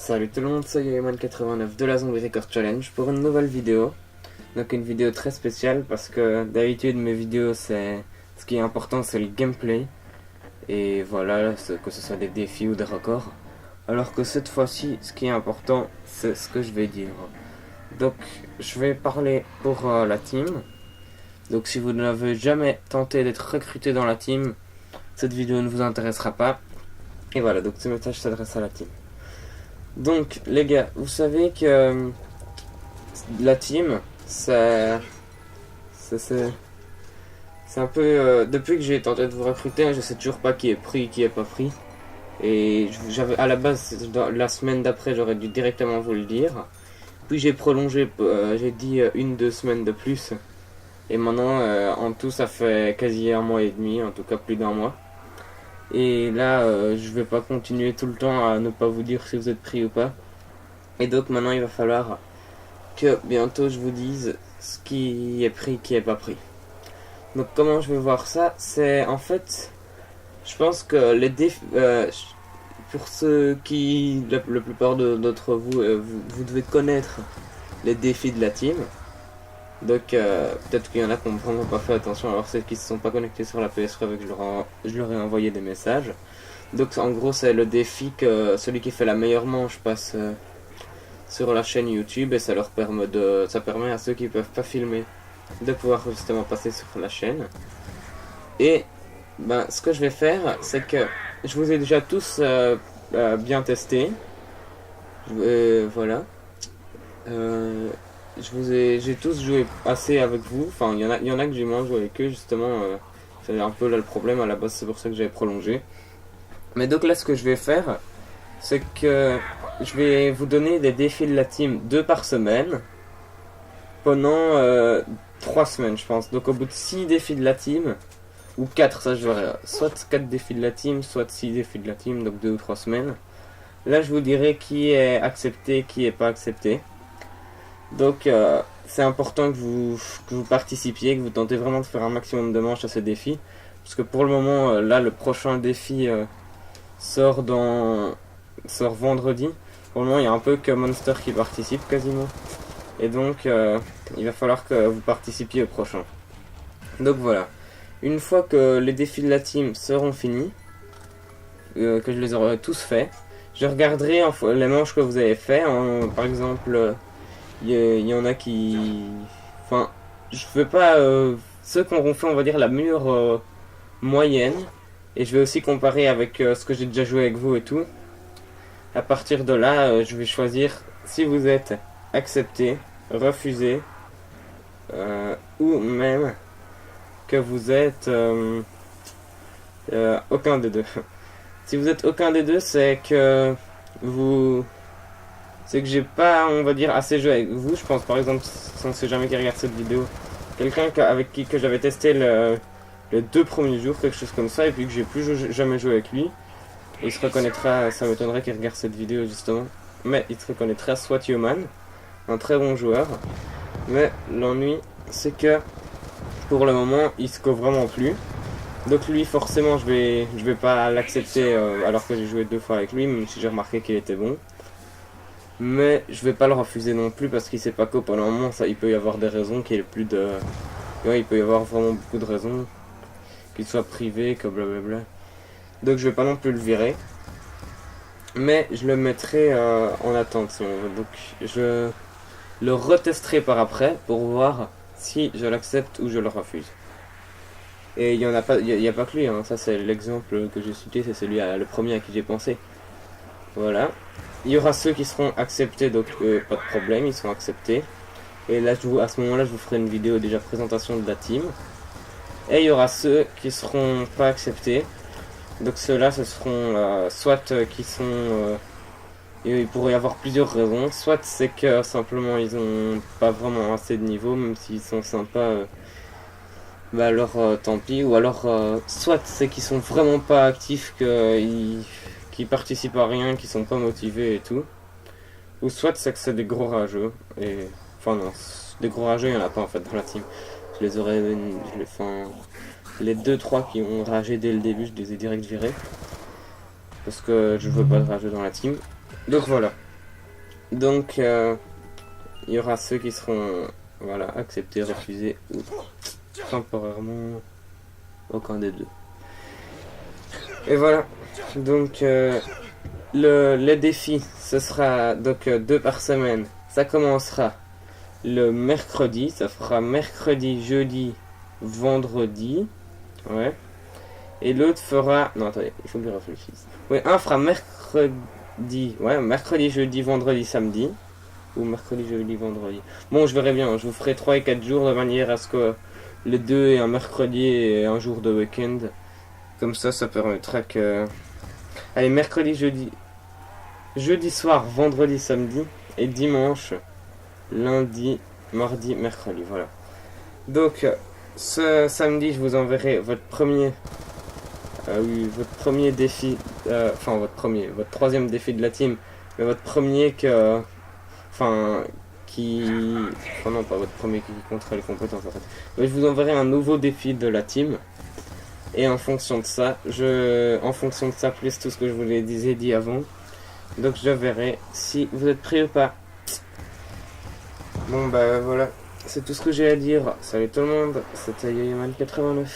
Salut tout le monde, c'est Yoeman89 de la Zombie Record Challenge pour une nouvelle vidéo. Donc une vidéo très spéciale parce que d'habitude mes vidéos ce qui est important c'est le gameplay. Et voilà, que ce soit des défis ou des records. Alors que cette fois-ci ce qui est important c'est ce que je vais dire. Donc je vais parler pour la team. Donc si vous n'avez jamais tenté d'être recruté dans la team, cette vidéo ne vous intéressera pas. Et voilà, donc ce message s'adresse à la team. Donc les gars, vous savez que la team, c'est un peu... depuis que j'ai tenté de vous recruter, je sais toujours pas qui est pris, qui est pas pris. Et j'avais à la base, la semaine d'après, j'aurais dû directement vous le dire. Puis j'ai prolongé, j'ai dit 1-2 semaines de plus. Et maintenant, en tout, ça fait quasi 1 mois et demi, en tout cas plus d'1 mois. Et là, je vais pas continuer tout le temps à ne pas vous dire si vous êtes pris ou pas. Et donc maintenant, il va falloir que bientôt je vous dise ce qui est pris, qui est pas pris. Donc comment je vais voir ça? C'est en fait, je pense que les défis, pour ceux qui, la plupart d'entre vous, vous devez connaître les défis de la team. Donc peut-être qu'il y en a qui n'ont vraiment pas fait attention, alors ceux qui ne se sont pas connectés sur la PS3 avec que je leur ai envoyé des messages. Donc en gros c'est le défi que celui qui fait la meilleure manche passe sur la chaîne YouTube, et ça permet à ceux qui ne peuvent pas filmer de pouvoir justement passer sur la chaîne. Et ben, ce que je vais faire, c'est que je vous ai déjà tous bien testé. Voilà. J'ai tous joué assez avec vous. Enfin, il y en a que j'ai moins joué avec eux, justement. C'est un peu là le problème à la base, c'est pour ça que j'avais prolongé. Mais donc là, ce que je vais faire, c'est que je vais vous donner des défis de la team 2 par semaine pendant 3 semaines, je pense. Donc au bout de 6 défis de la team, ou 4, ça je verrai. Soit 4 défis de la team, soit 6 défis de la team, donc 2 ou 3 semaines. Là, je vous dirai qui est accepté, qui est pas accepté. Donc c'est important que vous participiez, que vous tentez vraiment de faire un maximum de manches à ce défi. Parce que pour le moment, là le prochain défi sort vendredi. Pour le moment il y a un peu que Monster qui participe quasiment. Et donc il va falloir que vous participiez au prochain. Donc voilà. Une fois que les défis de la team seront finis, que je les aurai tous faits, je regarderai les manches que vous avez fait. Par exemple... il y en a qui... Enfin, je veux pas... ceux qui auront fait, on va dire, la meilleure moyenne. Et je vais aussi comparer avec ce que j'ai déjà joué avec vous et tout. À partir de là, je vais choisir si vous êtes accepté, refusé, ou même que vous êtes aucun des deux. Si vous êtes aucun des deux, c'est que j'ai pas, on va dire, assez joué avec vous. Je pense par exemple, si on sait jamais qui regarde cette vidéo, quelqu'un avec qui que j'avais testé les 2 premiers jours, quelque chose comme ça, et puis que j'ai plus jamais joué avec lui, il se reconnaîtra, ça m'étonnerait qu'il regarde cette vidéo justement, mais il se reconnaîtra soit Yoeman, un très bon joueur, mais l'ennui c'est que pour le moment il score vraiment plus. Donc lui forcément je vais pas l'accepter alors que j'ai joué 2 fois avec lui, même si j'ai remarqué qu'il était bon. Mais je vais pas le refuser non plus parce qu'il sait pas qu'au pendant un moment ça, il peut y avoir des raisons qu'il y ait plus de... Ouais, il peut y avoir vraiment beaucoup de raisons, qu'il soit privé, que blablabla. Donc je vais pas non plus le virer. Mais je le mettrai en attente si on veut. Donc je le retesterai par après pour voir si je l'accepte ou je le refuse. Et il y en a pas, il y a pas que lui, hein. Ça c'est l'exemple que j'ai cité, c'est celui le premier à qui j'ai pensé. Voilà. Il y aura ceux qui seront acceptés, donc pas de problème, ils seront acceptés. Et là, à ce moment-là, je vous ferai une vidéo déjà présentation de la team. Et il y aura ceux qui seront pas acceptés. Donc ceux-là, ce seront soit qui sont... il pourrait y avoir plusieurs raisons. Soit c'est que simplement ils ont pas vraiment assez de niveau, même s'ils sont sympas, bah alors tant pis. Ou alors, soit c'est qu'ils sont vraiment pas actifs, qui participent à rien, qui sont pas motivés et tout. Ou soit c'est que c'est des gros rageux. Et... Enfin non, des gros rageux, il y en a pas en fait dans la team. Je les aurais... les 2-3 qui ont ragé dès le début, je les ai direct virés. Parce que je veux pas de rageux dans la team. Donc voilà. Donc, il y aura ceux qui seront voilà, acceptés, refusés ou temporairement aucun des deux. Et voilà. Donc, le défi, ce sera donc 2 par semaine. Ça commencera le mercredi. Ça fera mercredi, jeudi, vendredi. Ouais. Et l'autre fera... Non, attendez, il faut que je réfléchisse. Oui, un fera mercredi. Ouais, mercredi, jeudi, vendredi, samedi. Ou mercredi, jeudi, vendredi. Bon, je verrai bien. Je vous ferai 3 et 4 jours de manière à ce que les deux aient un mercredi et un jour de week-end. Comme ça permettra que... Allez, mercredi, jeudi. Jeudi soir, vendredi, samedi. Et dimanche, lundi, mardi, mercredi. Voilà. Donc, ce samedi, je vous enverrai votre premier... oui, votre premier défi... Enfin, votre troisième défi de la team. Mais votre premier que... Enfin, qui... Enfin non, pas votre premier qui comptera les compétences en fait. Mais je vous enverrai un nouveau défi de la team. Et en fonction de ça, plus tout ce que je vous l'ai dit avant. Donc je verrai si vous êtes prêts ou pas. Bon bah voilà, c'est tout ce que j'ai à dire. Salut tout le monde, c'était Yoyoman89.